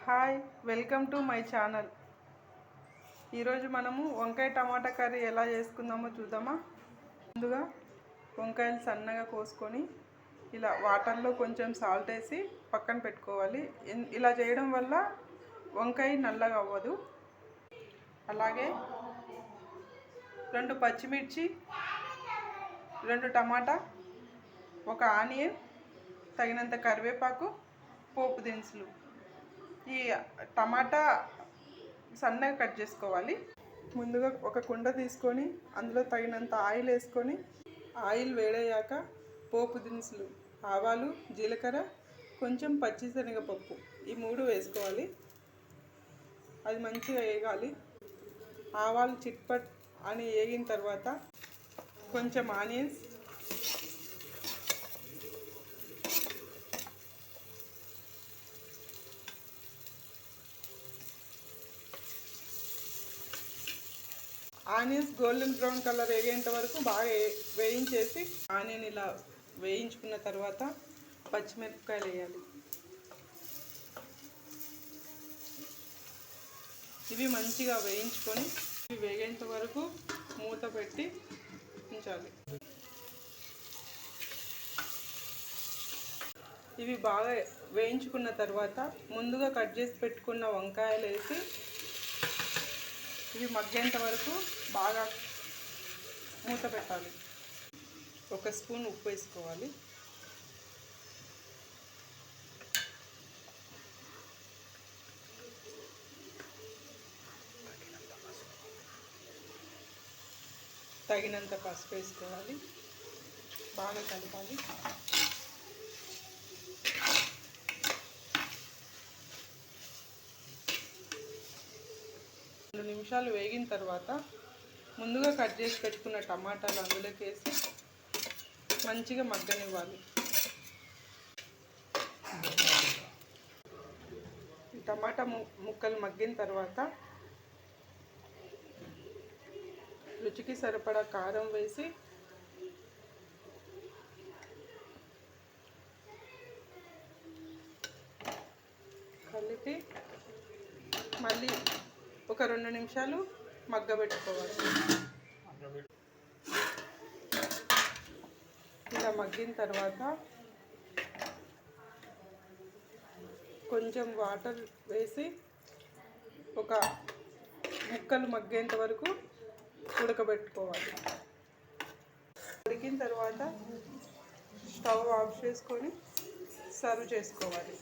Hi, welcome to my channel. ఈరోజు మనము వంకాయ టమాటా కర్రీ ఎలా చేసుకుందామో చూద్దామా. ముందుగా వంకాయలు సన్నగా కోసుకొని ఇలా వాటర్లో కొంచెం సాల్ట్ వేసి పక్కన పెట్టుకోవాలి. ఇలా చేయడం వల్ల వంకాయ నల్లగా అవ్వదు. అలాగే 2 పచ్చిమిర్చి, 2 టమాటా, 1 ఆనియన్, తగినంత కరివేపాకు, పోపు దినుసులు. ఈ టమాటా సన్నగా కట్ చేసుకోవాలి. ముందుగా ఒక కుండ తీసుకొని అందులో తగినంత ఆయిల్ వేసుకొని, ఆయిల్ వేడయ్యాక పోపు దినుసులు, ఆవాలు, జీలకర్ర, కొంచెం పచ్చిశనగపప్పు ఈ 3 వేసుకోవాలి. అది మంచిగా వేగాలి. ఆవాలు చిట్పట్ అని వేగిన తర్వాత కొంచెం ఆనియన్స్, గోల్డెన్ బ్రౌన్ కలర్ వేగేంత వరకు బాగా వేయించేసి, ఆనియన్ ఇలా వేయించుకున్న తర్వాత పచ్చిమిరపకాయలు వేయాలి. ఇవి మంచిగా వేయించుకొని ఇవి వేగేంత వరకు మూత పెట్టి ఉంచాలి. ఇవి బాగా వేయించుకున్న తర్వాత ముందుగా కట్ చేసి పెట్టుకున్న వంకాయలు వేసి ఇవి మగ్గేంత వరకు బాగా మూత పెట్టాలి. 1 స్పూన్ ఉప్పు వేసుకోవాలి. తగినంత పసుపు వేసుకోవాలి. బాగా కలపాలి. రెండు నిమిషాలు వేగిన తర్వాత ముందుగా కట్ చేసి పెట్టుకున్న టమాటాలు అందులోకి వేసి మంచిగా మగ్గనివ్వాలి. టమాటా ముక్కలు మగ్గిన తర్వాత రుచికి సరిపడా కారం వేసి కలిపి మళ్ళీ ఒక 2 నిమిషాలు మగ్గబెట్టుకోవాలి. ఇలా మగ్గిన తర్వాత కొంచెం వాటర్ వేసి ఒక ముక్కలు మగ్గేంత వరకు ఉడకబెట్టుకోవాలి. ఉడికిన తర్వాత స్టవ్ ఆఫ్ చేసుకొని సర్వ్ చేసుకోవాలి.